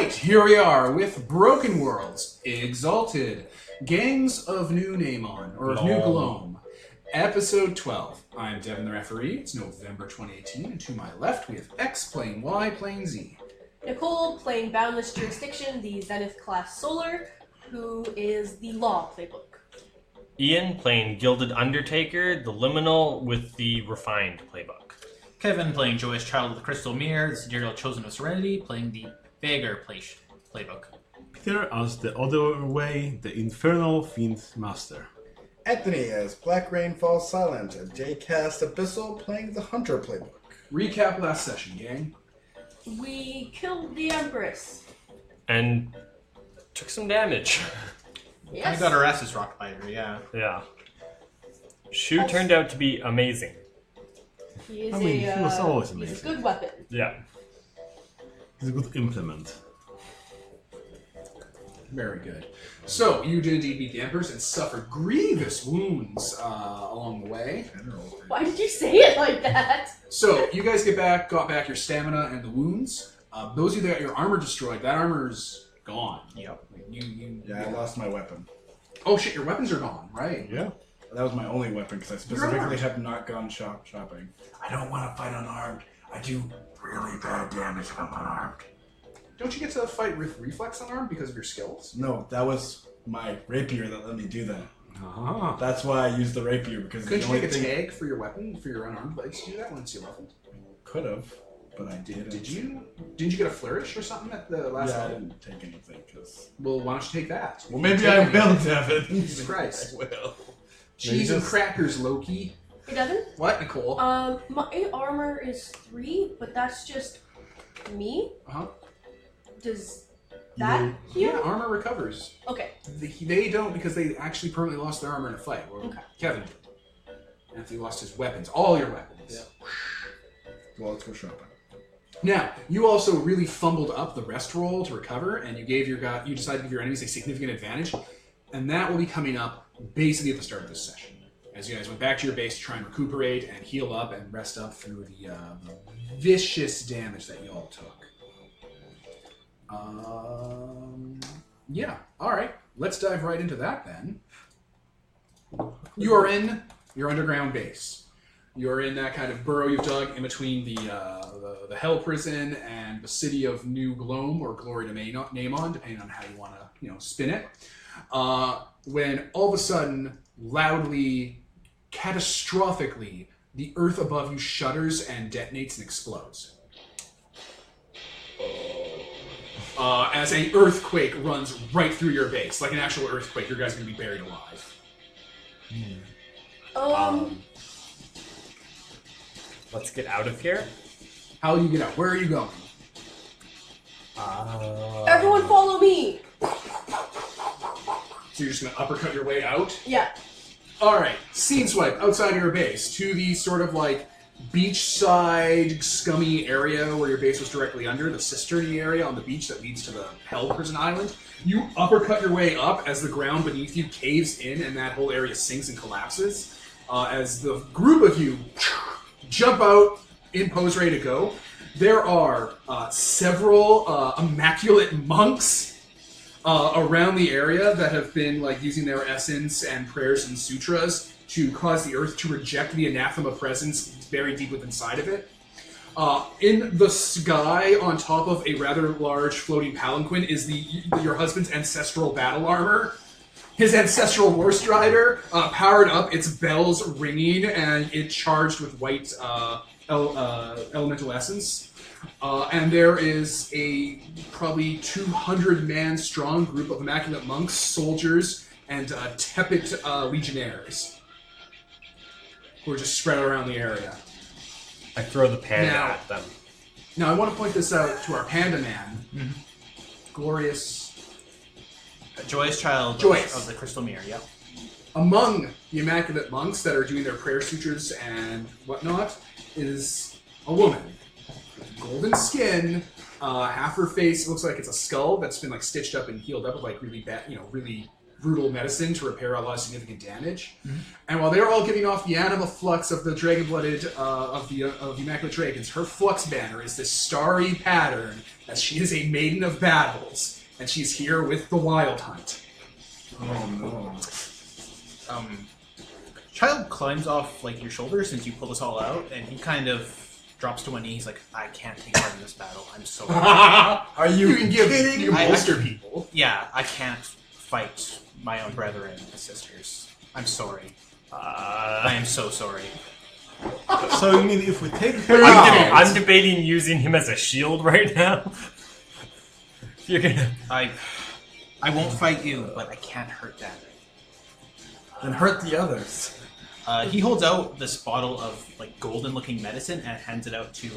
Alright, here we are with Broken Worlds, Exalted, Gangs of New Namon, or of New Gloam, Episode 12. I'm Devin the referee, it's November 2018, and to my left we have X playing Y playing Z. Nicole playing Boundless Jurisdiction, the Zenith class Solar, who is the Law playbook. Ian playing Gilded Undertaker, the Liminal with the Refined playbook. Kevin playing Joyous Child of the Crystal Mirror, the Sidereal Chosen of Serenity, playing the Beggar playbook. Peter as the other way, the Infernal Fiend Master. Anthony as Black Rain Falls Silent, and J-Cast Abyssal playing the Hunter playbook. Recap last session, gang. We killed the Empress. And took some damage. Yes. I got her asses rocked by her, yeah. Yeah. Shu turned out to be amazing. He is he was always he's amazing. a good weapon. Yeah. He's a good implement. Very good. So, you did indeed beat the Empress and suffered grievous wounds along the way. Why did you say it like that? So, you guys got back your stamina and the wounds. Those of you that got your armor destroyed, that armor's gone. Yep. I lost my weapon. Oh shit, your weapons are gone, right? Yeah. That was my only weapon because I specifically have not gone shopping. I don't want to fight unarmed. I do really bad damage if I'm unarmed. Don't you get to fight with reflex unarmed because of your skills? No, that was my rapier that let me do that. Ah. That's why I used the rapier because Couldn't the you only make a thing tag for your weapon, for your unarmed legs to do that once you leveled? could have, but I didn't. Did you? Didn't you get a flourish or something at the last Yeah, I level? didn't take anything because. Well, why don't you take that? Well, maybe Take I anything. will, Devin. Jesus Christ. I will. Cheese and just- crackers, Loki. Hey, Devin? What, Nicole? My armor is 3, but that's just me. Uh-huh. Does that heal? Yeah, armor recovers. Okay. They don't because they actually permanently lost their armor in a fight. Well, Okay. Kevin. Anthony lost his weapons. All your weapons. Yeah. Well, let's go shopping. Now, you also really fumbled up the rest roll to recover, and you decided to give your enemies a significant advantage, and that will be coming up basically at the start of this session. As you guys went back to your base to try and recuperate and heal up and rest up through the vicious damage that you all took. Yeah, alright. Let's dive right into that then. You are in your underground base. You're in that kind of burrow you've dug in between the Hell Prison and the city of New Gloam, or Glory to Namon, depending on how you want to, spin it. When all of a sudden, loudly, catastrophically, the earth above you shudders and detonates and explodes. As an earthquake runs right through your base, like an actual earthquake, your guys are going to be buried alive. Let's get out of here. How do you get out? Where are you going? Everyone follow me! So you're just going to uppercut your way out? Yeah. Alright, scene swipe outside your base to the sort of like beachside scummy area where your base was directly under, the cisterny area on the beach that leads to the Hell Prison Island. You uppercut your way up as the ground beneath you caves in and that whole area sinks and collapses. As the group of you jump out in pose ready to go, there are several immaculate monks around the area that have been like using their essence and prayers and sutras to cause the earth to reject the anathema presence buried deep within inside of it. In the sky, on top of a rather large floating palanquin, is your husband's ancestral battle armor. His ancestral war strider, powered up, its bells ringing, and it charged with white elemental essence. And there is a probably 200-man strong group of immaculate monks, soldiers, and tepid legionnaires who are just spread around the area. I throw the panda Now- at them. Now, I want to point this out to our panda man, Glorious. Joyous Child Joyous. of the Crystal Mirror, yep. Among the immaculate monks that are doing their prayer sutras and whatnot is a woman. Golden skin, half her face looks like it's a skull that's been like stitched up and healed up with like really bad, really brutal medicine to repair a lot of significant damage. And while they're all giving off the anima flux of the dragon-blooded, of the Immaculate Dragons, her flux banner is this starry pattern, as she is a maiden of battles, and she's here with the Wild Hunt. Oh no. Child climbs off like your shoulders since you pull this all out, and he kind of drops to one knee. He's like, I can't take part in this battle. I'm so Are You can kidding? you can I- bolster people. Yeah, I can't fight my own brethren and sisters. I'm sorry. I am so sorry. So you mean if we take her I'm debating using him as a shield right now. You're gonna. I won't fight you, but I can't hurt them. Then hurt the others. He holds out this bottle of like golden-looking medicine and hands it out to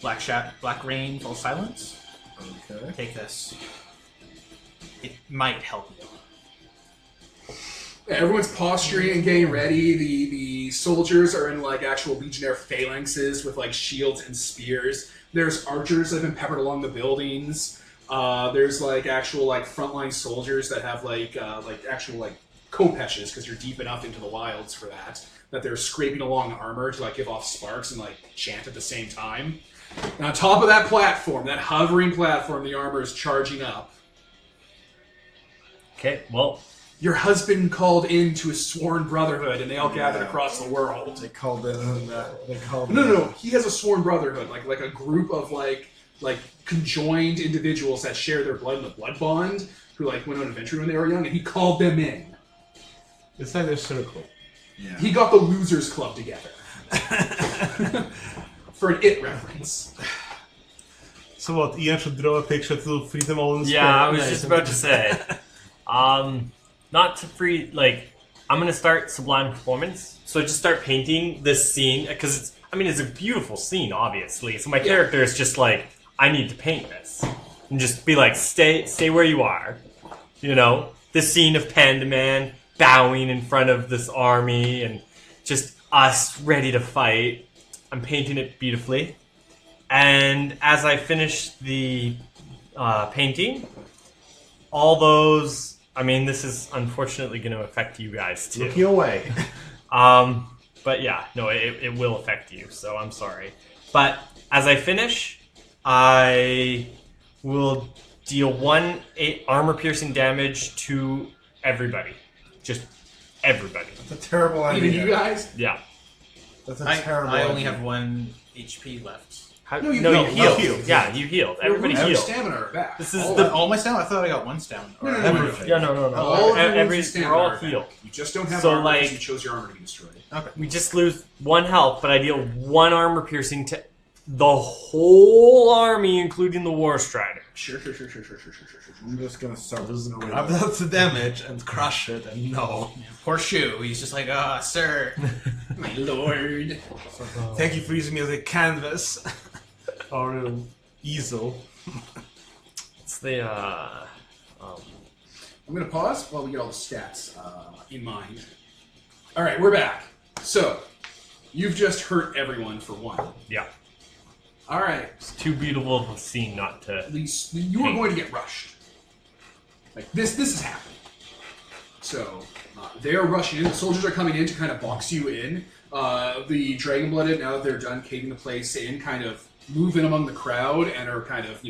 Black Rain, Full Silence. Okay. Take this. It might help you. Yeah, everyone's posturing and getting ready. The soldiers are in like actual legionnaire phalanxes with like shields and spears. There's archers that have been peppered along the buildings. There's like actual like frontline soldiers that have like actual like kopeshes because you're deep enough into the wilds for that they're scraping along armor to like give off sparks and like chant at the same time. And on top of that platform, that hovering platform, the armor is charging up. Okay, well, Your husband called in to his sworn brotherhood, and they all gathered across the world. They called in and they called No. He has a sworn brotherhood, like a group of like conjoined individuals that share their blood in the blood bond, who like went on adventure when they were young, and he called them in. It's like a circle. Yeah. He got the Losers Club together. For an It reference. So what, Ian should draw a picture to free them all in the yeah, I square? was just about to say. Not to free, like, I'm gonna start Sublime Performance. So I just start painting this scene, because it's a beautiful scene, obviously. So my character is just like, I need to paint this. And just be like, stay where you are. You know? This scene of Pandaman bowing in front of this army, and just us ready to fight. I'm painting it beautifully. And as I finish the painting, all those... this is unfortunately going to affect you guys too. Looking away. But yeah, no, it will affect you, so I'm sorry. But as I finish, I will deal 1 armor-piercing damage to everybody. Just everybody. That's a terrible idea. Even you guys? Yeah. That's a terrible I idea. only have 1 HP left. No, you you healed. healed. Yeah, you healed. Everybody Your healed. stamina are back. This is All my stamina? I thought I got 1 stamina. No. Everything. Yeah, no. All of your Every, wounds and we're stamina all are back. healed. You just don't have So, armor because like- you chose your armor to be destroyed. Okay. We just lose 1 health, but I deal 1 armor piercing to the whole army, including the War Strider. Sure. I'm just gonna start losing away. Grab that to damage and crush it, and no. Poor Shu. He's just like, sir. My lord. Thank you for using me as a canvas. or an easel. It's the I'm going to pause while we get all the stats in mind. All right, we're back. So, you've just hurt everyone for 1. yeah. All right, It's too beautiful of a scene not to. at least you were going to get rushed. Like this is happening. So they are rushing in. The soldiers are coming in to kind of box you in. The Dragon-Blooded, now that they're done caving the place in, kind of move in among the crowd and are kind of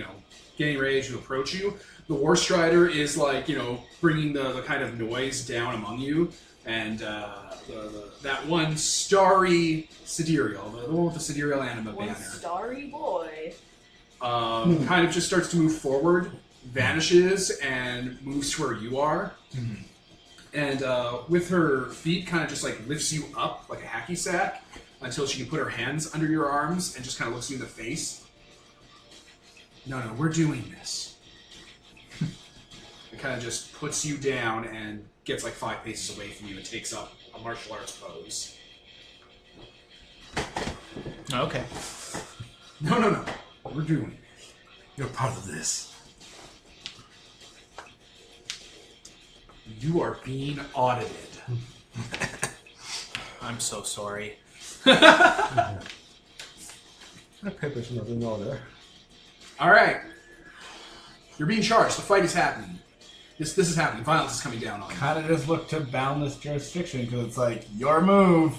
getting ready to approach you. The War Strider is like bringing the kind of noise down among you, and that one starry sidereal, the one with the sidereal anima One banner. starry boy. Kind of just starts to move forward, vanishes, and moves to where you are. And with her feet, kind of just like lifts you up like a hacky sack until she can put her hands under your arms and just kind of looks you in the face. No, we're doing this. It kind of just puts you down and gets like 5 paces away from you and takes up a martial arts pose. Okay. No. We're doing it. You're part of this. You are being audited. I'm so sorry. The paper's not in order. All right. You're being charged. The fight is happening. This is happening. Violence is coming down on you. Kind of just look to boundless jurisdiction because it's like your move.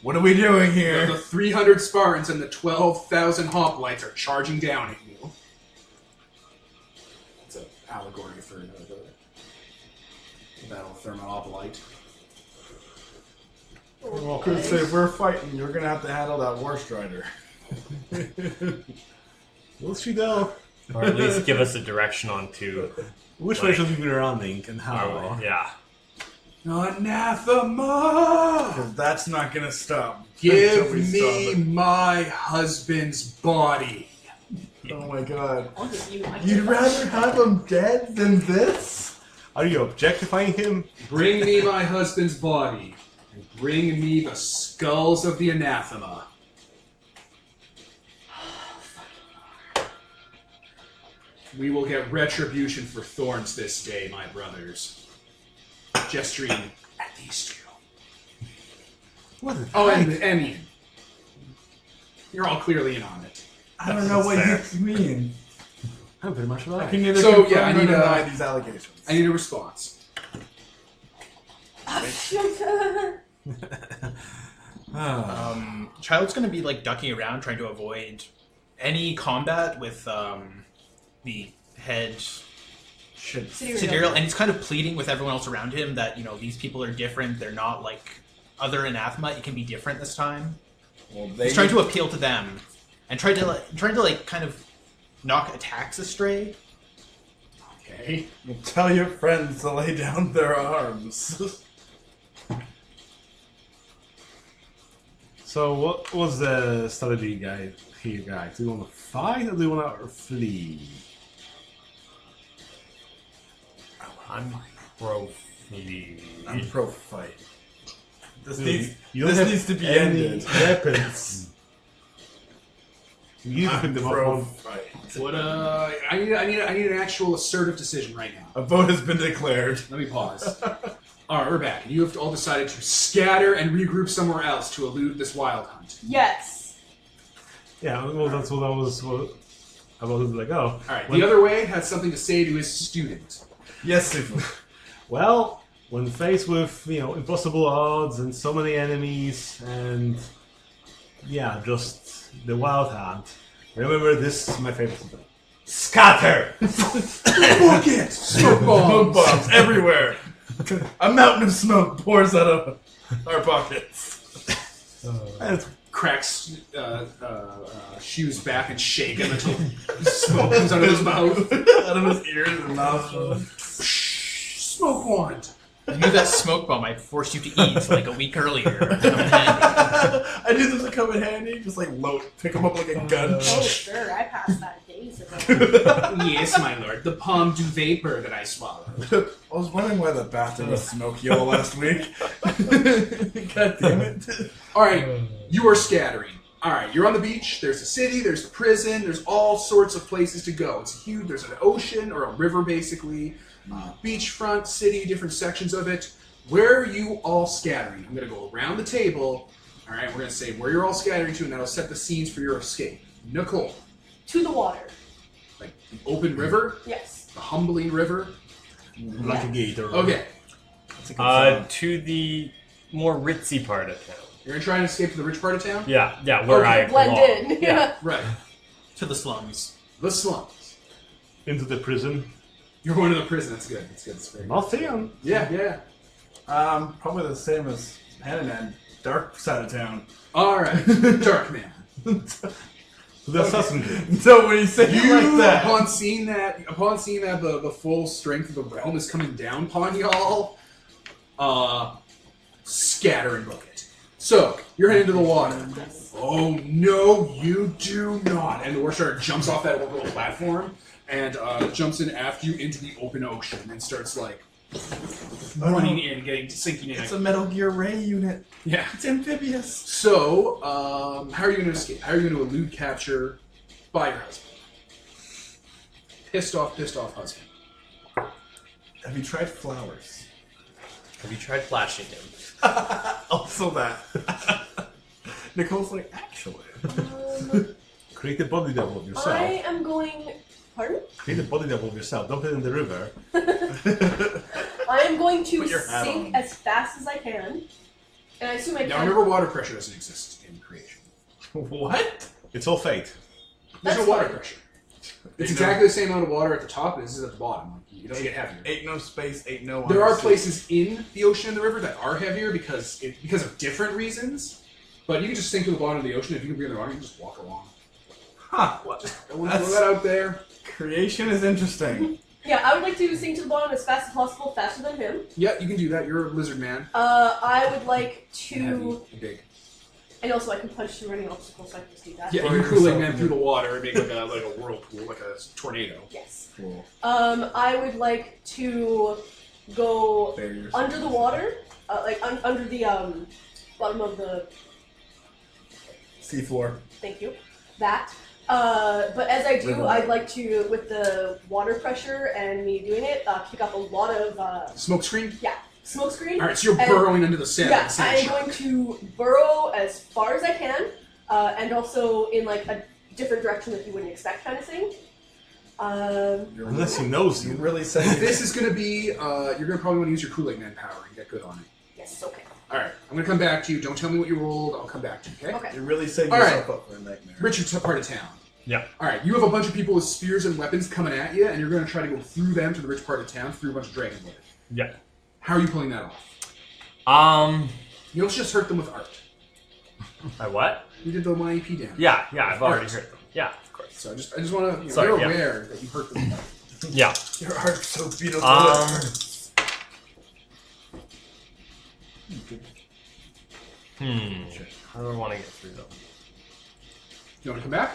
What are we doing here? The 300 Spartans and the 12,000 hoplites are charging down at you. It's an allegory for the Battle of Thermopylae. Well, could say if we're fighting, you're gonna have to handle that war strider. Will she though? Or at least give us a direction on to. Which way should we be running and how? Yeah. Anathema! Because that's not gonna stop. Give Until we me stop my husband's body. it. Oh my god. I'll give you my You'd rather have him dead than this? Are you objectifying him? Bring me my husband's body. And bring me the skulls of the anathema. We will get retribution for thorns this day, my brothers. Gesturing at these two. What? Oh, and Ian. You're all clearly in on it. I don't know what you mean. I'm pretty much I right. can neither So, confirm yeah, I nor need deny these allegations. I need a response. Child's gonna be like ducking around, trying to avoid any combat with the head Sidereal, and he's kind of pleading with everyone else around him that these people are different. They're not like other anathema. It can be different this time. Well, He's trying to appeal to them and trying to kind of knock attacks astray. Okay. Well, tell your friends to lay down their arms. So what was the strategy guide here, guys? Do you want to fight or do you want to flee? I'm pro flee. I'm pro fight. This You don't have needs to be any ended. weapons. You need to pick them up pro on. fight. What? I need an actual assertive decision right now. A vote has been declared. Let me pause. All right, we're back. You have all decided to scatter and regroup somewhere else to elude this wild hunt. Yes. Yeah, well, that's what I was about to be like. Oh, All right. when- The other way has something to say to his student. Yes, Sifu. Well, when faced with impossible odds and so many enemies and just the wild hunt, remember this is my favorite thing. Scatter! Book it! Smoke Smoke bombs! bombs everywhere. A mountain of smoke pours out of our pockets. And Cracks shoes back and shaking until smoke comes out of his mouth. Out of his ears and nostrils. Smoke wand! I knew that smoke bomb I'd forced you to eat like a week earlier. I knew this would come in handy. Just like pick him up like a gun. Oh, sure. I passed that days ago. Yes, my lord. The palm du vapor that I swallowed. I was wondering why the bathroom was smoky all last week. God damn it. All right, you are scattering. All right, you're on the beach. There's a city. There's a prison. There's all sorts of places to go. It's huge. There's an ocean or a river, basically. Beachfront, city, different sections of it. Where are you all scattering? I'm going to go around the table. All right, we're going to say where you're all scattering to, and that'll set the scenes for your escape. Nicole, To the water. like the open river, Yes. the humbling river. like a gator. Okay, To the more ritzy part of town. you're going to try and escape to the rich part of town. Yeah, where Okay, I Blend belong. in. Yeah. Right, To the slums. the slums. Into the prison. You're going to the prison. That's good. That's good. That's great. Nothing. Yeah. Probably the same as Hananan. Dark side of town. All right, Dark Man. To the assassin guild. So when you say it You, like that, upon seeing that, the full strength of the realm is coming down upon y'all, scatter and book it. So you're heading to the water. Oh no, you do not! And the war shark jumps off that little platform and jumps in after you into the open ocean and starts like running in, sinking in. it's a Metal Gear Ray unit. Yeah. It's amphibious. So, how are you going to escape? How are you going to elude capture by your husband? Pissed off husband. Have you tried flowers? Have you tried flashing him? Also that. Nicole's like, actually. Create a body double of yourself. I am going Pardon? Clean the body double of yourself. Dump it in the river. I am going to Put your hat sink on. as fast as I can. And I assume I Now can. remember, water pressure doesn't exist in creation. What? It's all fate. There's That's no water fine. pressure. It's Ain't no- exactly the same amount of water at the top as it is at the bottom. Like, it doesn't get heavier. Ain't no space, ain't no. There are undersea. places in the ocean and the river that are heavier because of different reasons. But you can just sink to the bottom of the ocean. If you can be in the water, you can just walk along. Huh. I want to throw that out there. Creation is interesting. Yeah, I would like to sink to the bottom as fast as possible, faster than him. Yeah, you can do that. You're a lizard man. I would like And heavy to, and big. and also I can punch through any obstacle, so I can just do that. Yeah, Throw you can Kool-Aid yourself Man in through the- the water and make like a whirlpool, like a tornado. Yes. Cool. I would like to go Barriers. under the water, under the bottom of the. Seafloor. Thank you. That. But as I do, River. I'd like to, with the water pressure and me doing it, kick up a lot of Smoke screen? smoke screen. Alright, so you're And- burrowing under the sand. Yeah, like a sand I am shark. going to burrow as far as I can, and also in like a different direction that you wouldn't expect, kind of thing. Unless he knows You you. really said This is going to be, you're going to probably want to use your Kool-Aid Man power and get good on it. Yes, okay. Alright, I'm going to come back to you. Don't tell me what you rolled. I'll come back to you, okay? Okay. You're really setting All yourself up for a nightmare. Richard's part of town. Yeah. Alright, you have a bunch of people with spears and weapons coming at you, and you're going to try to go through them to the rich part of town through a bunch of dragon blood. Yeah. How are you pulling that off? You'll just hurt them with art. I what? You did the 1 AP damage. Yeah, I've already heard them. Yeah, of course. So I just want to, Sorry, they're yeah. aware that you hurt them. Yeah. Your heart's so beautiful. How do I want to get through them? You want to come back?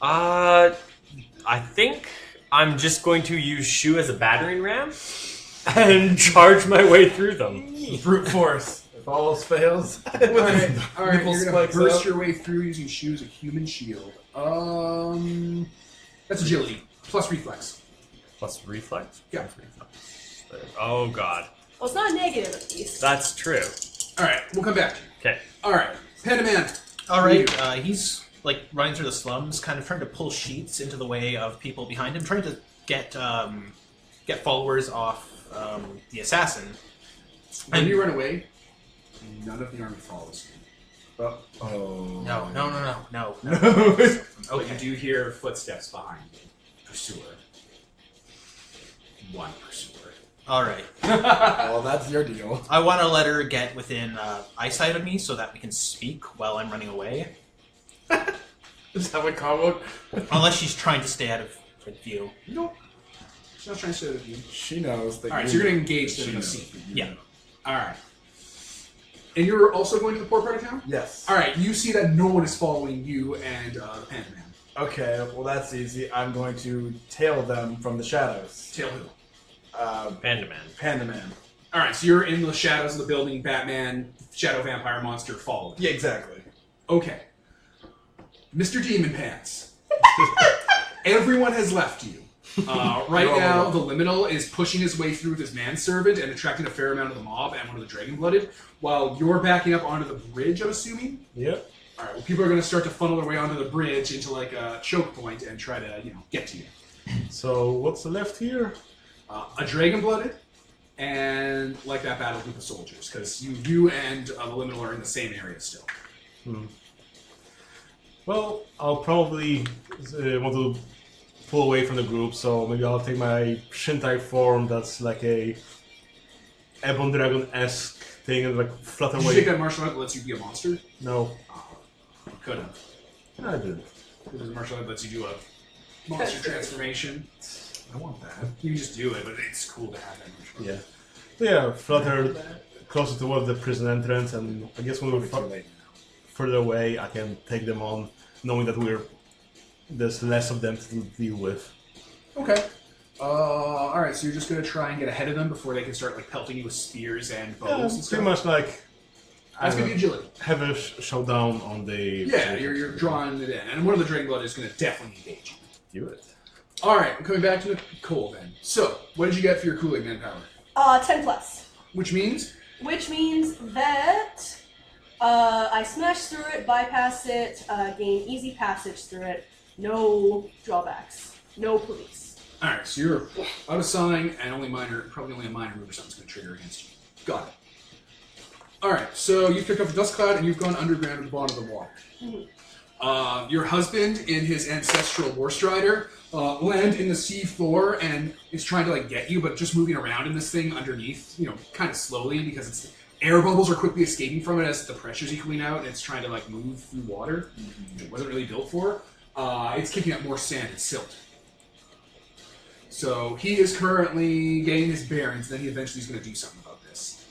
I think I'm just going to use Shu as a battering ram and charge my way through them. Brute force. If all else fails. Alright, Nipple you're going to spikes burst out. your way through using shoes a human shield. That's agility, plus reflex. Plus reflex? Yeah. Plus reflex. Oh god. Well, it's not a negative, at least. That's true. Alright, we'll come back to you. Okay. Alright, Panda Man. Alright, he's like running through the slums, kind of trying to pull sheets into the way of people behind him, trying to get followers off the assassin. When you run away, none of the army follows you. Oh. No. But you do hear footsteps behind you. Pursuer. One pursuer. Alright. Well, that's your deal. I want to let her get within eyesight of me so that we can speak while I'm running away. Is that what combo? Unless she's trying to stay out of view. Nope. She's not trying to stay with you. She knows that. Alright, you so you're going to know engage that them in a she scene. knows that you Yeah. know. Alright. And you're also going to the poor part of town? Yes. Alright, you see that no one is following you and the Panda Man. Okay, well that's easy. I'm going to tail them from the shadows. Tail who? Panda Man. Panda Man. Alright, so you're in the shadows of the building, Batman, Shadow Vampire Monster following. Yeah, exactly. Okay. Mr. Demon Pants. Everyone has left you. Right You're now, all the Liminal is pushing his way through with his manservant and attracting a fair amount of the mob and one of the Dragon-Blooded, while you're backing up onto the bridge, I'm assuming? Yep. Alright, well, people are going to start to funnel their way onto the bridge into, like, a choke point and try to, get to you. So what's left here? A Dragon-Blooded, and, like, that battle group of soldiers, because you and the Liminal are in the same area still. Well, I'll probably want to pull away from the group, so maybe I'll take my Shintai form that's like a Ebon Dragon-esque thing and like flutter Did you take away. that martial art that lets you be a monster? No, You could have. I didn't. Because martial art lets you do a monster transformation. I want that. You can just do it, but it's cool to have that martial art. Yeah. So yeah, flutter closer towards the prison entrance, and I guess when we're Probably too late further away, I can take them on, knowing that there's less of them to deal with. Okay. Alright, so you're just going to try and get ahead of them before they can start like pelting you with spears and bows and stuff? Pretty much like That's going to be agility. have a showdown on the. Yeah, you're drawing it in. And one of the Dragon Blood is going to definitely engage you. Do it. Alright, we're coming back to Nicole then. So, what did you get for your Kool-Aid Man power? 10 plus. Which means? Which means that I smash through it, bypass it, gain easy passage through it, no drawbacks. No police. Alright, so you're out of sign, and probably only a minor move or something's going to trigger against you. Got it. Alright, so you've picked up the dust cloud, and you've gone underground at the bottom of the water. Your husband, in his ancestral war strider, land in the seafloor and is trying to like get you, but just moving around in this thing underneath, kind of slowly because it's air bubbles are quickly escaping from it as the pressure's equaling out, and it's trying to like move through water, which it wasn't really built for. It's kicking up more sand and silt. So he is currently getting his bearings, then he eventually is going to do something about this.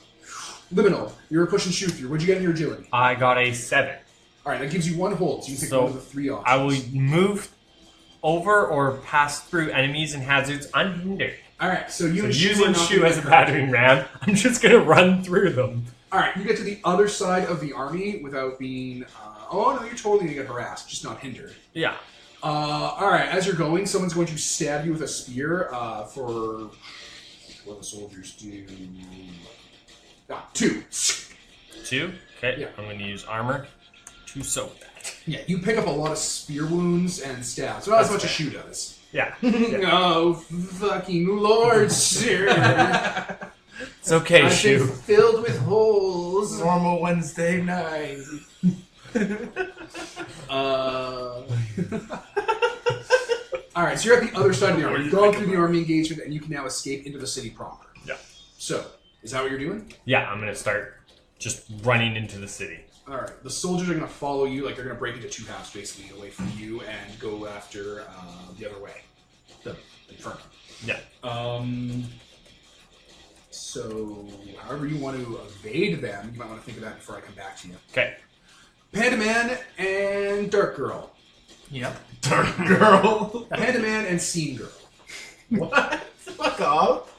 Liminal, you're a push and shoot through. What'd you get in your agility? I got a 7. Alright, that gives you one hold, so you can pick one of the 3 options. I will move over or pass through enemies and hazards unhindered. Alright, so you and using Shu as a battering ram, I'm just going to run through them. Alright, you get to the other side of the army without being... oh, no, you're totally going to get harassed, just not hindered. Yeah. Alright, as you're going, someone's going to stab you with a spear for... what do the soldiers do? 2. 2? Okay, Yeah. I'm going to use armor to soak that. Yeah, you pick up a lot of spear wounds and stabs. So not as much as Shu does. Yeah. Oh, fucking lord, sir. It's okay, I've Shu. been filled with holes. Normal Wednesday night. Alright, so you're at the other side of the army. You've gone through the army engagement, and you can now escape into the city proper. Yeah. So, is that what you're doing? Yeah, I'm going to start just running into the city. Alright, the soldiers are going to follow you, like they're going to break into 2 halves, basically, away from you, and go after the other way. The Inferno. Yeah. So, however you want to evade them, you might want to think of that before I come back to you. Okay. Panda Man and Dark Girl. Yep. Dark girl. Panda Man and Scene Girl. What? Fuck off.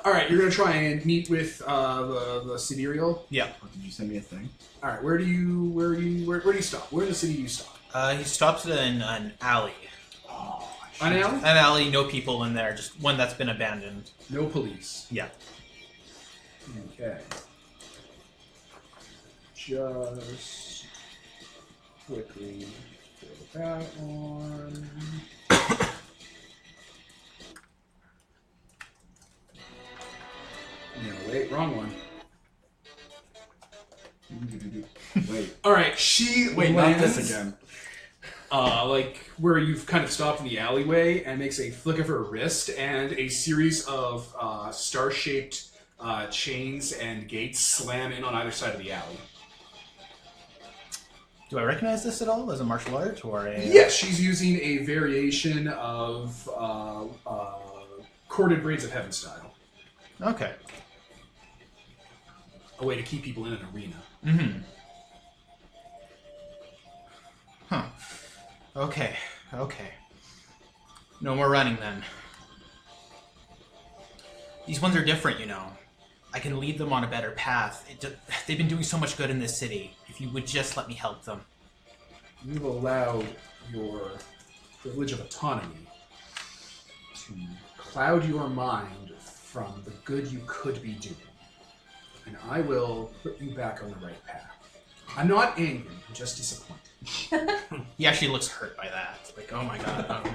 Alright, you're going to try and meet with the Sidereal. Yep. Did you send me a thing? Alright, where do you stop? Where in the city do you stop? He stops in an alley. An alley? An alley, no people in there, just one that's been abandoned. No police. Yeah. Okay. Just quickly fill that on. No, wait, wrong one. Wait. Alright, she Wait, not lands, this again. like where you've kind of stopped in the alleyway, and makes a flick of her wrist, and a series of star-shaped chains and gates slam in on either side of the alley. Do I recognize this at all as a martial art or a? Yes, she's using a variation of corded braids of heaven style. Okay. A way to keep people in an arena. Mm-hmm. Huh. Okay. Okay. No more running then. These ones are different, you know. I can lead them on a better path. They've been doing so much good in this city. If you would just let me help them. You've allowed your privilege of autonomy to cloud your mind from the good you could be doing. And I will put you back on the right path. I'm not angry, I'm just disappointed. He actually looks hurt by that. Like, oh my god.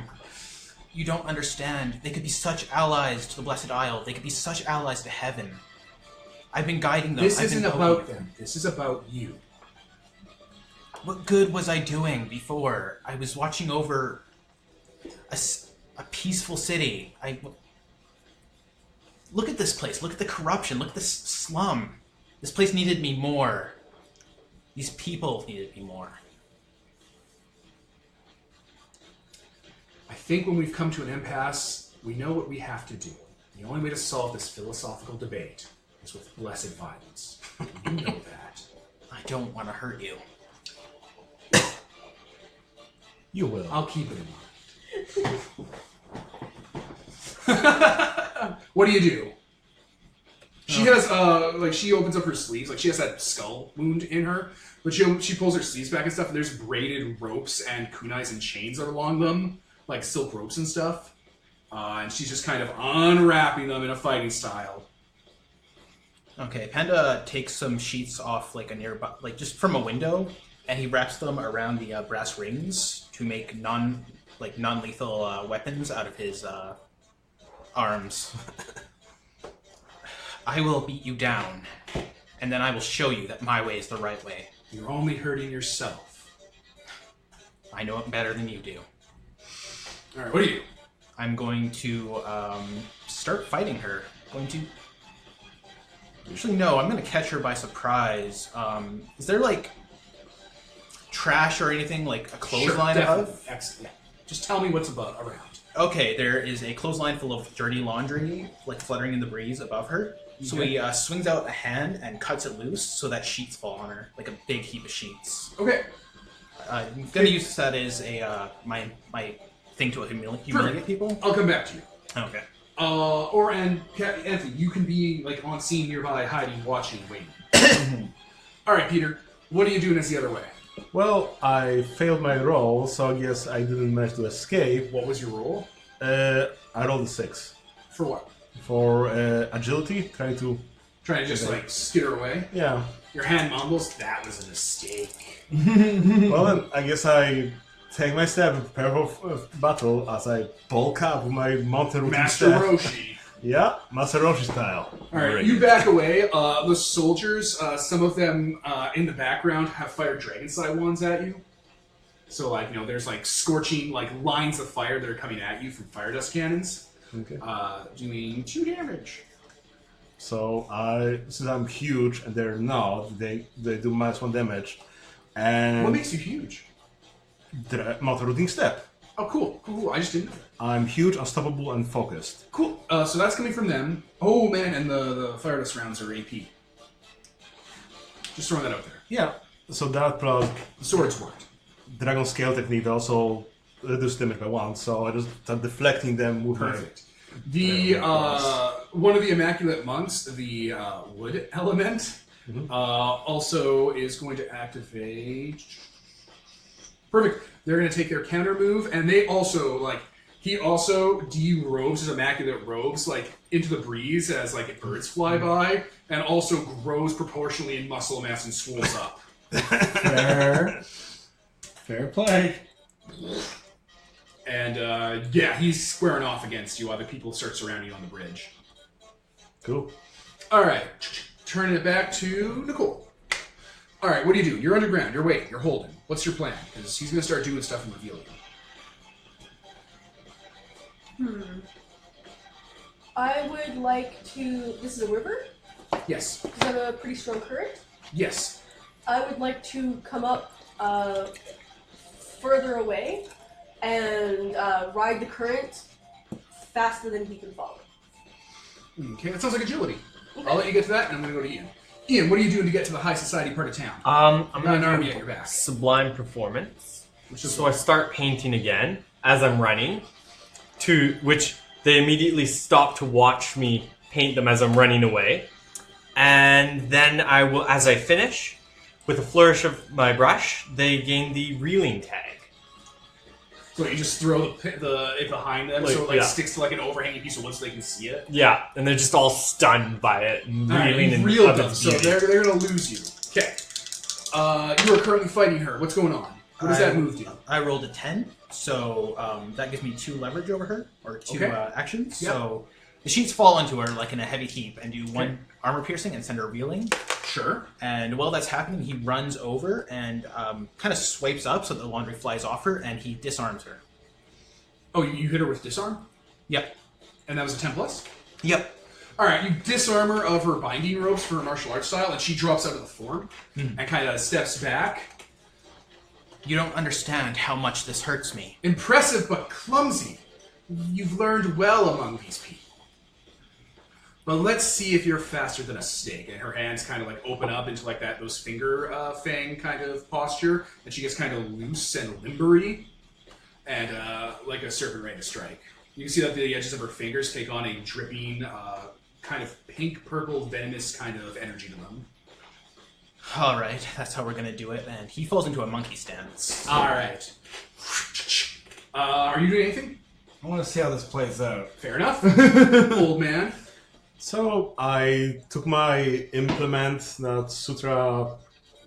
You don't understand. They could be such allies to the Blessed Isle. They could be such allies to heaven. I've been guiding them. This I've isn't been about them. This is about you. What good was I doing before? I was watching over a peaceful city. Look at this place. Look at the corruption. Look at this slum. This place needed me more. These people needed me more. I think when we've come to an impasse, we know what we have to do. The only way to solve this philosophical debate is with blessed violence. You know that. I don't want to hurt you. You will. I'll keep it in mind. What do you do? She has, she opens up her sleeves. Like, she has that skull wound in her. But she pulls her sleeves back and stuff, and there's braided ropes and kunais and chains that are along them. Like, silk ropes and stuff. And she's just kind of unwrapping them in a fighting style. Okay, Panda takes some sheets off, like, a nearby, like, just from a window, and he wraps them around the brass rings to make non-lethal weapons out of his arms. I will beat you down, and then I will show you that my way is the right way. You're only hurting yourself. I know it better than you do. All right, what do you do? I'm going to start fighting her. Actually, no, I'm going to catch her by surprise. Is there, like, trash or anything, like a clothesline above? Excellent. Just tell me what's around. Okay, there is a clothesline full of dirty laundry, like, fluttering in the breeze above her. So he swings out a hand and cuts it loose so that sheets fall on her, like a big heap of sheets. Okay. I'm going to use that as my thing to humiliate people. I'll come back to you. Okay. Anthony, you can be like on scene nearby, hiding, watching, waiting. All right, Peter. What are you doing as the other way? Well, I failed my roll, so I guess I didn't manage to escape. What was your roll? I rolled a 6. For what? For agility, trying to just like skitter away. Yeah. Your hand mumbles. That was a mistake. Well, then I guess I take my step and prepare for battle as I bulk up with my mountain routing Master staff. Roshi. Yeah, Master Roshi style. All right, you back away. The soldiers, some of them in the background, have fired dragonfly wands at you. So, like, there's like scorching like lines of fire that are coming at you from fire dust cannons. Okay. Doing 2 damage. So since I'm huge and they're not, they do -1 damage. And What makes you huge? mountain routing step. Oh, cool. I just didn't know that. I'm huge, unstoppable, and focused. Cool. So that's coming from them. Oh man, and the fire dust rounds are AP. Just throwing that out there. Yeah. So that plus The swords worked. Dragon Scale technique also reduce damage by 1, so I just start deflecting them with Perfect. The one of the Immaculate Monks, the wood element, also is going to activate. Perfect. They're going to take their counter move, and they also he also de-robes his immaculate robes into the breeze as birds fly by, and also grows proportionally in muscle mass and swells up. Fair play. And he's squaring off against you while the people start surrounding you on the bridge. Cool. All right, turning it back to Nicole. All right, what do? You're underground. You're waiting. You're holding. What's your plan? Because he's going to start doing stuff and reveal you. I would like to. This is a river. Yes. Does it have a pretty strong current? Yes. I would like to come up further away and ride the current faster than he can follow. Okay, that sounds like agility. Okay. I'll let you get to that, and I'm going to go to Ian. Ian, what are you doing to get to the high society part of town? I'm Got going an to army do at your back. sublime performance. Which is So I start painting again as I'm running, to which they immediately stop to watch me paint them as I'm running away. And then I will, as I finish, with a flourish of my brush, they gain the reeling tag. So you just throw it behind them, so it sticks to an overhanging piece of wood so they can see it. Yeah, and they're just all stunned by it, and All right, reeling you've in reeled of them, its so beauty. they're going to lose you. Okay. You are currently fighting her. What's going on? What does that move do? I rolled a 10, so that gives me 2 leverage over her, or 2 actions. Yep. So the sheets fall onto her like in a heavy heap and do 1 armor piercing and send her reeling. Sure. And while that's happening, he runs over and kind of swipes up so that the laundry flies off her, and he disarms her. Oh, you hit her with disarm? Yep. And that was a 10 plus? Yep. All right, you disarm her of her binding ropes for her martial arts style, and she drops out of the form and kind of steps back. You don't understand how much this hurts me. Impressive but clumsy. You've learned well among these people. But let's see if you're faster than a snake. And her hands kind of open up into those finger fang kind of posture, and she gets kind of loose and limbery, and like a serpent ready to strike. You can see that the edges of her fingers take on a dripping, kind of pink-purple, venomous kind of energy to them. All right, that's how we're going to do it. And he falls into a monkey stance. All right. Are you doing anything? I want to see how this plays out. Fair enough. Old man. So I took my implement that Sutra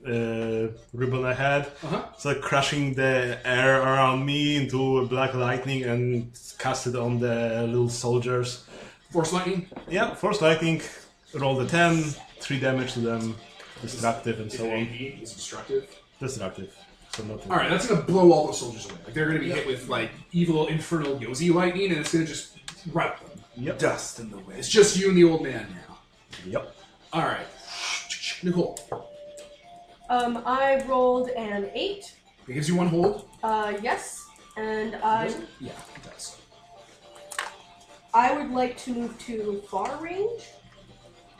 ribbon I had. Uh-huh. It's like crushing the air around me into a black lightning and cast it on the little soldiers. Force lightning. Yeah, force lightning, roll the 10, 3 damage to them, destructive and so on. Is destructive. Destructive. So not All right, that's gonna blow all those soldiers away. Like they're gonna be hit with like evil infernal Yozi lightning, and it's gonna just rout them. Yep. Dust in the wind. It's just you and the old man now. Yep. All right, Nicole. I rolled an 8. It gives you 1 hold. Yes, and Yeah, it does. I would like to move to far range.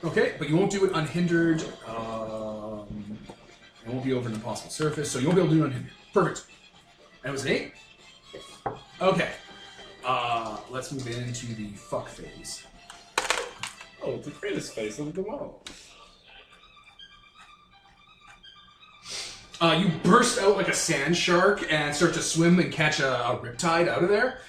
Okay, but you won't do it unhindered. It won't be over an impossible surface, so you won't be able to do it unhindered. Perfect. And it was an 8? Okay. Let's move into the fuck phase. Oh, the greatest face of them all. You burst out like a sand shark and start to swim and catch a riptide out of there.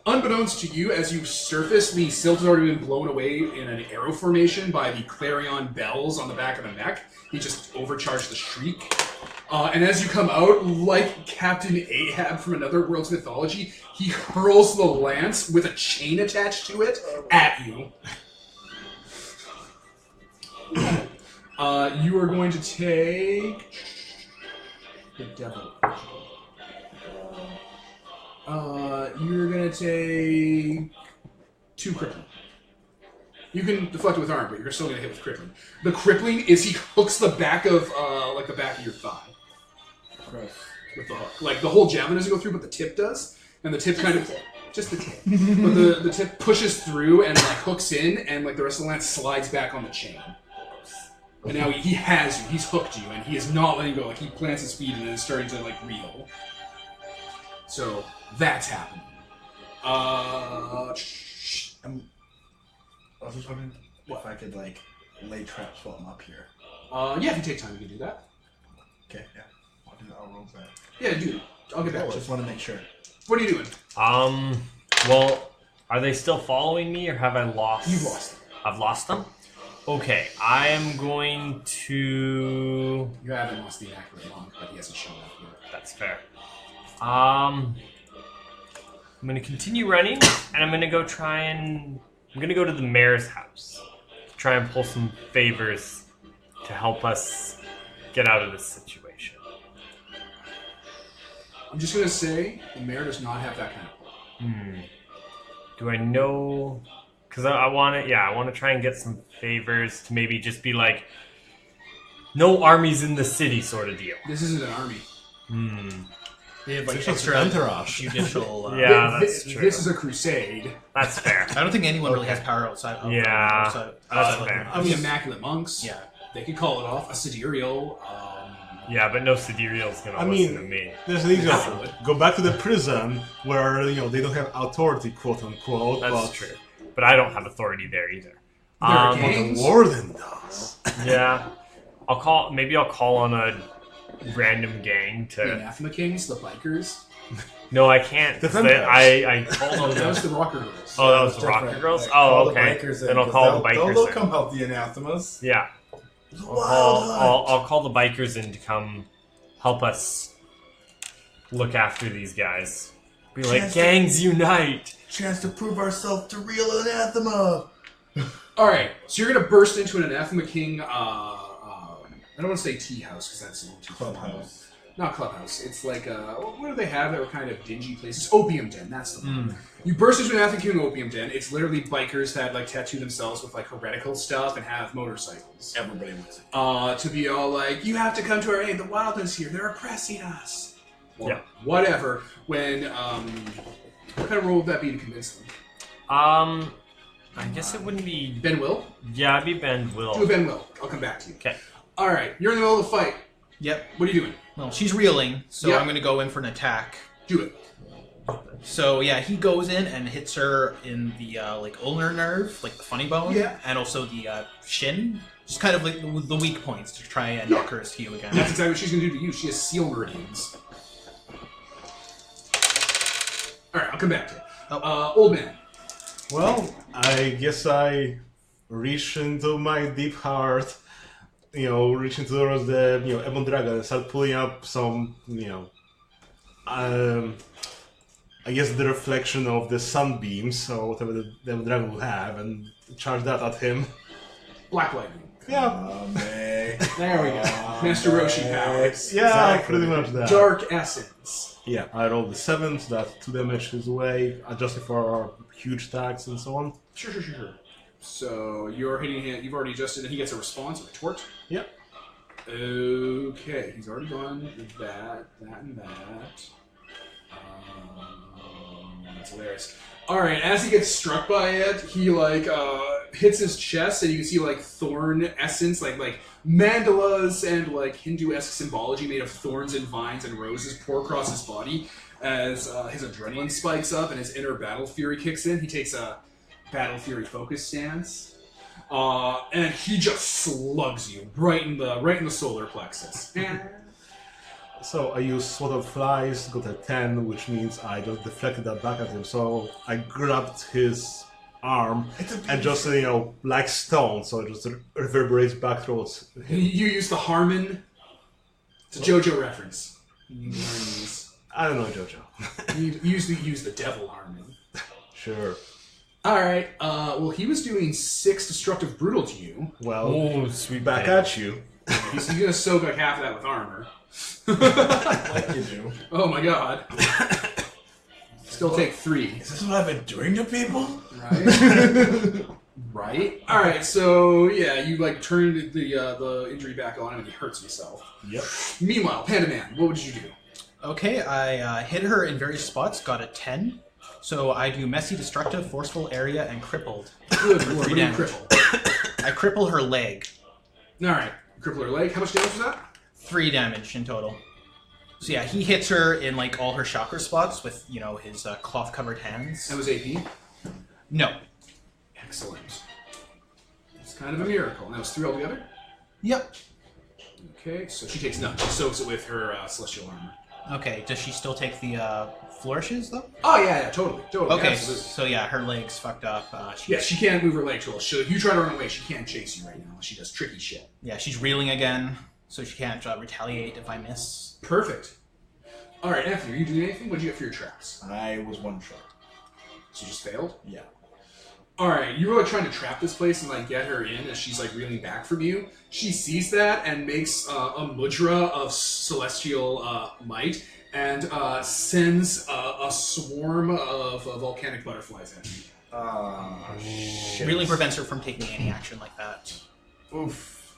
Unbeknownst to you, as you surface, the silt has already been blown away in an arrow formation by the clarion bells on the back of the neck. He just overcharged the shriek. And as you come out, like Captain Ahab from another world's mythology, he hurls the lance with a chain attached to it at you. You are going to take... The devil. You're going to take 2 crippling. You can deflect it with arm, but you're still going to hit with crippling. The crippling is he hooks the back of, like the back of your thigh. Gross. With the hook. Like the whole javelin doesn't go through, but the tip does. And the tip kind of... Just the tip. But the tip pushes through and like hooks in, and like the rest of the lance slides back on the chain. And now he has you. He's hooked you, and he is not letting go. Like he plants his feet and is starting to like reel. So that's happening. I was just wondering if I could like lay traps while I'm up here. Yeah, if you take time, you can do that. Okay, yeah. I'll roll that. Yeah, do it. I'll get back to Just you. want to make sure. What are you doing? Well, are they still following me, or have I lost? You've lost them. I've lost them? Okay, I am going to... You haven't lost the accurate monk, but he hasn't shown up yet. That's fair. I'm going to continue running, and I'm going to go try and... I'm going to go to the mayor's house. Try and pull some favors to help us get out of this situation. I'm just gonna say the mayor does not have that kind of power. Do I know... Because I want to, I want to try and get some favors to maybe just be like, no armies in the city sort of deal. This isn't an army. They have like It's just extra entourage. judicial. Yeah, that's true. This is a crusade. That's fair. I don't think anyone really has power outside. Of Yeah, outside that's of fair. I mean, immaculate monks. Yeah. They could call it off. A sidereal. Yeah, but no Sidereal's going to I listen mean, to me. there's an example. Go back to the prison where they don't have authority, quote unquote. That's but true. But I don't have authority there either. are the gangs. warden does. Yeah. I'll call on a random gang The to... Anathema Kings, the bikers. No, I can't. The 'cause vampires. I called on That was them. the rocker girls. Oh, that was It's the Rocker different. Girls? Like, Oh, call the okay. bikers in, Then I'll 'cause call the they'll bikers in. come help the anathemas. Yeah. I'll call the bikers in to come help us look after these guys. Be like, Chance- gangs unite! Chance to prove ourselves to real anathema. All right, so you're gonna burst into an Anathema King. I don't want to say tea house because that's a little too formal. Clubhouse. Not clubhouse. It's like what do they have that were kind of dingy places? Opium den. That's the one. You burst into an Anathema King opium den. It's literally bikers that like tattoo themselves with like heretical stuff and have motorcycles. Everybody wants it. To be all like, you have to come to our aid. The wildness here. They're oppressing us. Or Yeah. Whatever. When what kind of role would that be to convince them? I guess it wouldn't be... Ben Will. Yeah, it'd be Ben Do a Will. Ben Will. I'll come back to you. Okay. All right. You're in the middle of the fight. Yep. What are you doing? Well, she's reeling, so Yeah. I'm going to go in for an attack. Do it. So yeah, he goes in and hits her in the like ulnar nerve, like the funny bone, Yeah. and also the shin, just kind of like the weak points to try and knock her askew again. That's exactly what she's going to do to you. She has seal meridians. All right, I'll come back to it. Old man. Well, I guess I reach into my deep heart reaching towards the Ebon Dragon and start pulling up some I guess the reflection of the sunbeams or whatever the Ebon Dragon will have, and charge that at him. Black lightning. Yeah, May. There we go. Master Roshi powers. yeah, Exactly. pretty much that. Dark essence. Yeah, I rolled the 7, so that's 2 damage his way, adjusted for huge attacks and so on. Sure. So you're hitting him. You've already adjusted, and he gets a response, a retort. Yep. Okay, he's already gone that, and that. That's hilarious. All right, as he gets struck by it, he hits his chest, and you can see thorn essence, like mandalas and Hindu-esque symbology made of thorns and vines and roses pour across his body as his adrenaline spikes up and his inner battle fury kicks in. He takes a battle fury focus stance, and he just slugs you right in the solar plexus. So I used Sword of Flies, got a 10, which means I just deflected that back at him. So I grabbed his arm and just, like stone, so it just reverberates back towards him. You use the Harmon. It's a JoJo reference. You learn these. I don't know, Jojo. You use the devil Harmon. Sure. Alright, well, he was doing 6 destructive brutal to you. Well, Oh, sweet back man. at you. He's gonna soak half of that with armor. Like you do. Oh my god. Still take 3. Is this what I've been doing to people? Right? Right? Alright, so yeah, you turned the injury back on him and he hurts himself. Yep. Meanwhile, Panda Man, what would you do? Okay, I hit her in various spots, got a 10. So I do messy, destructive, forceful, area, and crippled. Good lord, what do you damage. cripple? I cripple her leg. Alright, cripple her leg. How much damage was that? 3 damage in total. So yeah, he hits her in all her chakra spots with, his cloth-covered hands. That was AP? No. Excellent. It's kind of a miracle. And that was 3 altogether? Yep. Okay, so she takes none. She soaks it with her celestial armor. Okay, does she still take the flourishes, though? Oh, yeah, totally. Okay, Absolutely. so yeah, her leg's fucked up. Yeah, she can't move her leg to all. So if you try to run away, she can't chase you right now. She does tricky shit. Yeah, she's reeling again, so she can't retaliate if I miss. Perfect. All right, Anthony, are you doing anything? What did you get for your traps? I was one shot. So you just failed? Yeah. All right, you were trying to trap this place and get her in as she's reeling back from you. She sees that and makes a mudra of celestial might and sends a swarm of volcanic butterflies at you. Shit. Reeling prevents her from taking any action like that. Oof.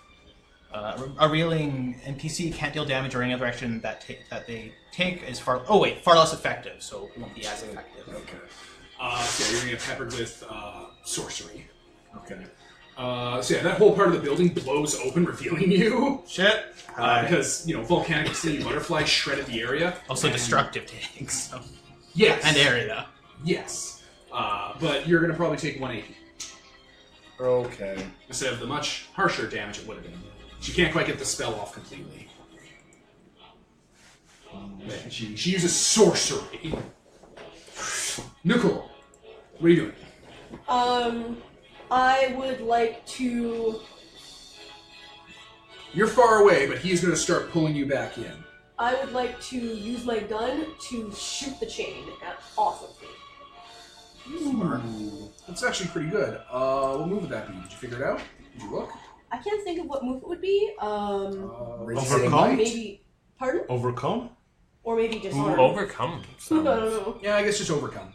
A reeling NPC can't deal damage or any other action that they take is far less effective, so it won't be as effective. Okay. So you're gonna get peppered with sorcery. Okay. So yeah, that whole part of the building blows open, revealing you. Shit. Because, volcanic city butterflies shredded the area. Also And- destructive takes. So. Yes. And area. Yes. But you're going to probably take 1 AP. Okay. Instead of the much harsher damage it would have been. She can't quite get the spell off completely. She uses sorcery. Nicole, what are you doing? I would like to. You're far away, but he's going to start pulling you back in. I would like to use my gun to shoot the chain off of me. Ooh, that's actually pretty good. What move would that be? Did you figure it out? Did you look? I can't think of what move it would be. Overcome? Maybe. Pardon? Overcome? Or maybe Ooh, disarm. overcome. Ooh, I don't know. Yeah, I guess just overcome.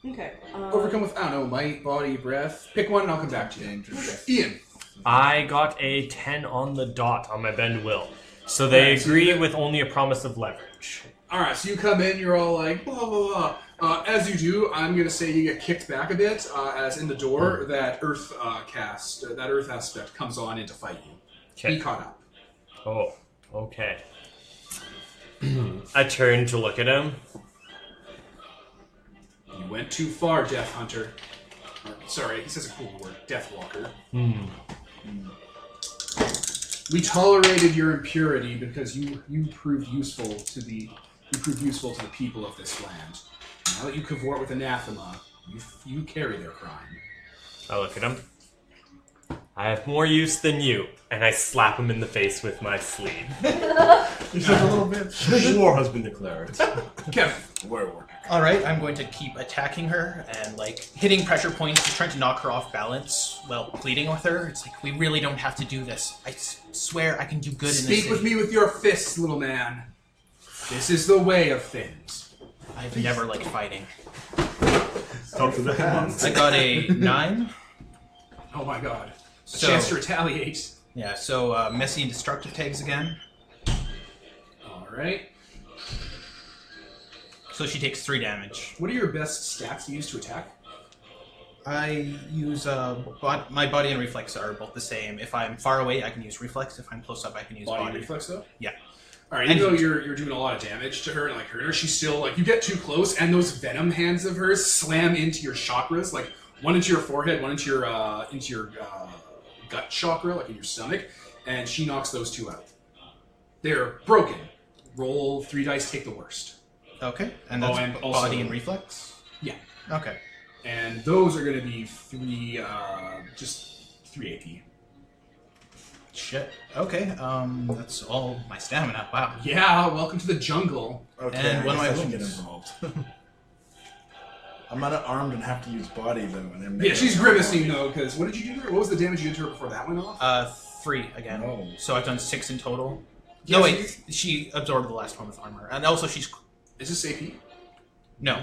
Okay. Overcome with, I don't know, might, body, breath. Pick one and I'll come back to you. Ian. I got a 10 on the dot on my bend will. So they Right, so agree you get- with only a promise of leverage. Alright, so you come in, you're all like, blah, blah, blah. As you do, I'm going to say you get kicked back a bit, as in the door, that earth that earth aspect comes on in to fight you. Okay. Be caught up. Oh, okay. I turn to look at him. You went too far, Death Hunter. Sorry, he says a cool word, Death Walker. We tolerated your impurity because you proved useful to the people of this land. Now that you cavort with anathema, you carry their crime. I look at him. I have more use than you. And I slap him in the face with my sleeve. Just a little bit. War has been declared. Kevin. Where? All right, I'm going to keep attacking her and like hitting pressure points, just trying to knock her off balance while pleading with her. It's like we really don't have to do this. I swear I can do good in this Speak with me with your fists, little man. This is the way of things. I've never liked fighting. Talk to the hands. I got a 9. Oh my god. A So- chance to retaliate. Yeah, so messy and destructive tags again. Alright. So she takes 3 damage. What are your best stats to use to attack? I use my body and reflex are both the same. If I'm far away, I can use reflex. If I'm close up, I can use Body body. reflex, though? Yeah. Alright, even though you're doing a lot of damage to her and like hurting her, she's still like, you get too close and those venom hands of hers slam into your chakras, like one into your forehead, one into your gut chakra, like in your stomach, and she knocks those 2 out. They're broken. Roll 3 dice, take the worst. Okay, and that's and also- body and reflex. Yeah. Okay. And those are going to be 3 AP. Shit. Okay. That's all my stamina. Wow. Yeah, welcome to the jungle. Okay, And one of I my guess I should get wounds. involved. I'm not armed and have to use body though. And Yeah, she's grimacing though, because what did you do to her? What was the damage you did to her before that went off? 3 again. No. So I've done 6 in total. Yeah, No, so wait. She absorbed the last one with armor, and also she's Is this AP? no.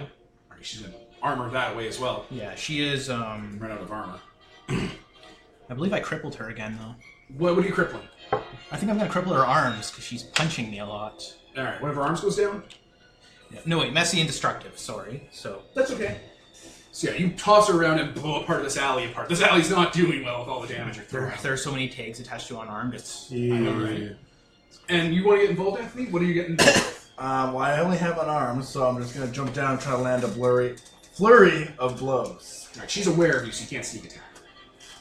Alright, she's going to armor that way as well. Yeah, she is. Run out of armor. I believe I crippled her again though. What are you crippling? I think I'm gonna cripple her arms because she's punching me a lot. Alright, one of her arms goes down? Yeah. No, wait, messy and destructive. Sorry. So That's okay. So yeah, you toss her around and blow part of this alley apart. This alley's not doing well with all the damage you're throwing. there are so many tags attached to unarmed. It's Right. And you want to get involved, Anthony? What are you getting involved with? Well, I only have an arm, so I'm just gonna jump down and try to land a flurry of blows. Alright, she's aware of you, so you can't sneak attack.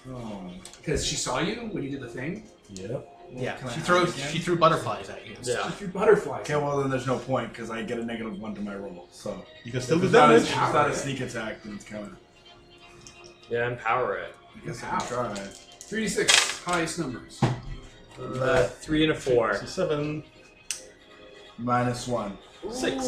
Oh. Because she saw you when you did the thing. Yep. yeah. Can I She have throws. it again? She threw butterflies at you. She threw butterflies. Okay, well then there's no point because I get a -1 to my roll. So You can still if do it's not, damage. if it's not a sneak attack, then it's kind of. Yeah, empower it. I guess I can try. 3d6, highest numbers. 3 and a 4. So 7. -1. 6.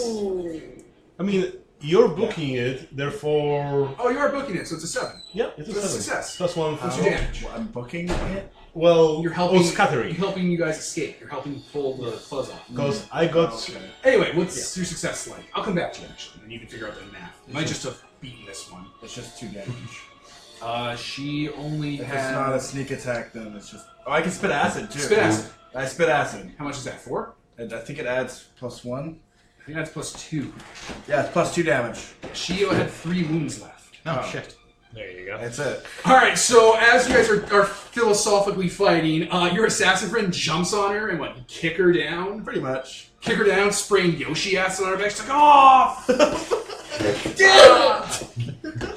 I mean, you're booking it, therefore. Oh, you are booking it, so it's a 7. Yeah, it's a So it's a 7. success. Plus 1 What's for your damage? I'm booking it. Well, You're helping. scattering. You're helping you guys escape. You're helping pull the fuzz off. Because I got. Okay. Anyway, what's your success like? I'll come back to you actually, and you can figure out the math. You might just have beaten this one. It's just 2 damage. She only If has. it's not a sneak attack, then it's just. Oh, I can spit acid too. Spit acid. I spit acid. How much is that? 4? And I think it adds +1. I think that's +2. Yeah, it's +2 damage. She had 3 wounds left. Oh, Oh. shit. There you go. That's it. All right, so as you guys are philosophically fighting, your assassin friend jumps on her and what? Kick her down. Pretty much. Kick her down, spraying Yoshi acid on her back. She's like, "Off!" Damn it!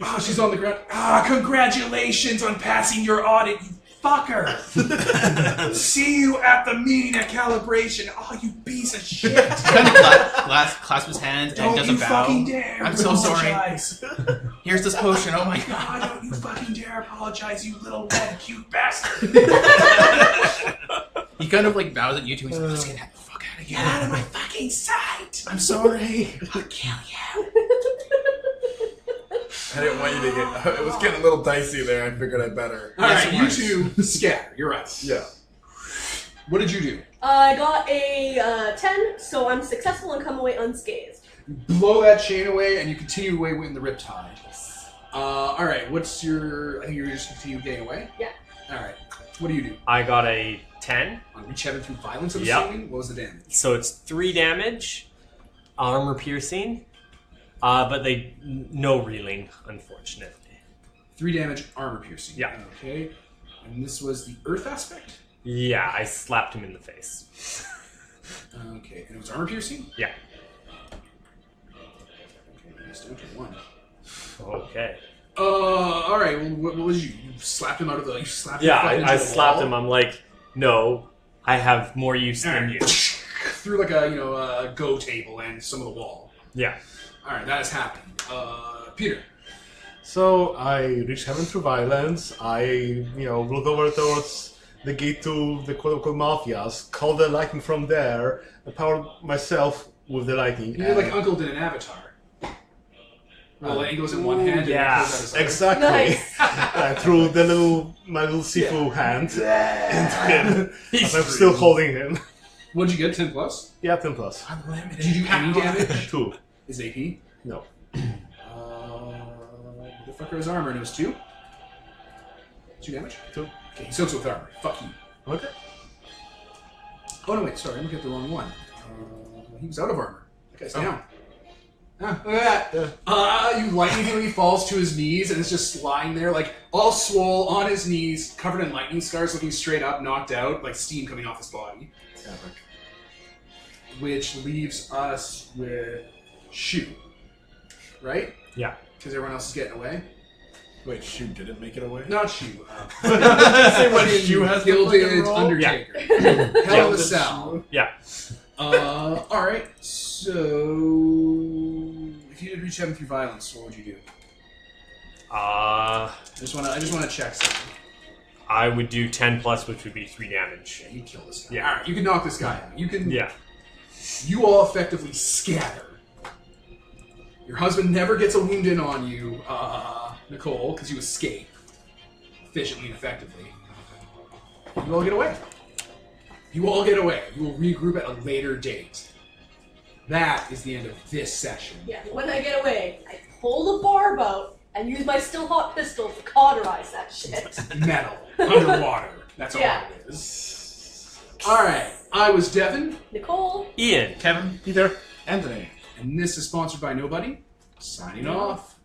Oh, she's on the ground. Congratulations on passing your audit, you fucker! See you at the meeting at calibration. Oh, you piece of shit! Kind of clasp his hands and Don't does you a bow. fucking dare! I'm so sorry. apologize. Here's this potion. Oh my god. God, don't you fucking dare apologize, you little red cute bastard! He kind of like bows at you two and he's like, let's get the fuck out of Get here. out of my fucking sight! I'm sorry. I'll kill you! I didn't want you to get. It was getting a little dicey there. I figured I better. Alright, it you was. two scatter. You're right. Yeah. What did you do? I got a 10, so I'm successful and come away unscathed. Blow that chain away, and you continue away in the riptide. Alright, what's your... I think you're just continue getting away? Yeah. Alright, what do you do? I got a 10, On reach heaven through violence, I'm Yep. assuming? What was the damage? so it's 3 damage, armor piercing, but no reeling, unfortunately. 3 damage, armor piercing. Yeah. Okay. And this was the earth aspect? Yeah, I slapped him in the face. Okay, and it was armor piercing? Yeah. Okay, it's down to 1. Okay. Alright, well, what was you? You slapped him out of the... You slapped him Yeah, fucking into I the slapped wall? him. I'm like, no, I have more use than you. Through like a go table and some of the wall. Yeah. Alright, that has happened. Peter. So I reach heaven through violence. I, look over towards the gate to the quote-unquote mafias, call the lightning from there, and power myself with the lightning. You did like Uncle did in Avatar. Well, the lightning goes in one hand and yeah. it goes out his other. Exactly. Nice. I threw my little Sifu hand into him. As I'm still holding him. What'd you get? 10 plus? Yeah, 10 plus. Unlimited. Did you do any damage? 2. Is it AP? No. The fucker has armor and it was 2? 2 damage? 2. Okay, he soaks with armor. Fuck you. Okay. Oh no, wait, sorry, I'm looking at the wrong one. He was out of armor. That guy's down. Ah, look at that. You lightning him when he falls to his knees and it's just lying there, like all swole on his knees, covered in lightning scars, looking straight up, knocked out, like steam coming off his body. Epic. Which leaves us with Shu. Right? Yeah. Because everyone else is getting away. Wait, Shu didn't make it away? Not Shu. Say what Shu has to fucking Gilded roll? Undertaker. Hell of a Gilded sound. Yeah. Alright, so if you did reach heaven through violence, what would you do? Uh, I just wanna check something. I would do 10 plus, which would be 3 damage. Yeah, you kill this guy. Yeah. Alright, you can knock this guy out. You can Yeah. You all effectively scatter. Your husband never gets a wound in on you, Nicole, because you escape efficiently and effectively. You all get away. You all get away. You will regroup at a later date. That is the end of this session. Yeah, when I get away, I pull the barb out and use my still hot pistol to cauterize that shit. Metal. Underwater. That's all Yeah. it is. Alright, I was Devin, Nicole. Ian. Kevin. Peter. Anthony. and this is sponsored by Nobody. Signing off.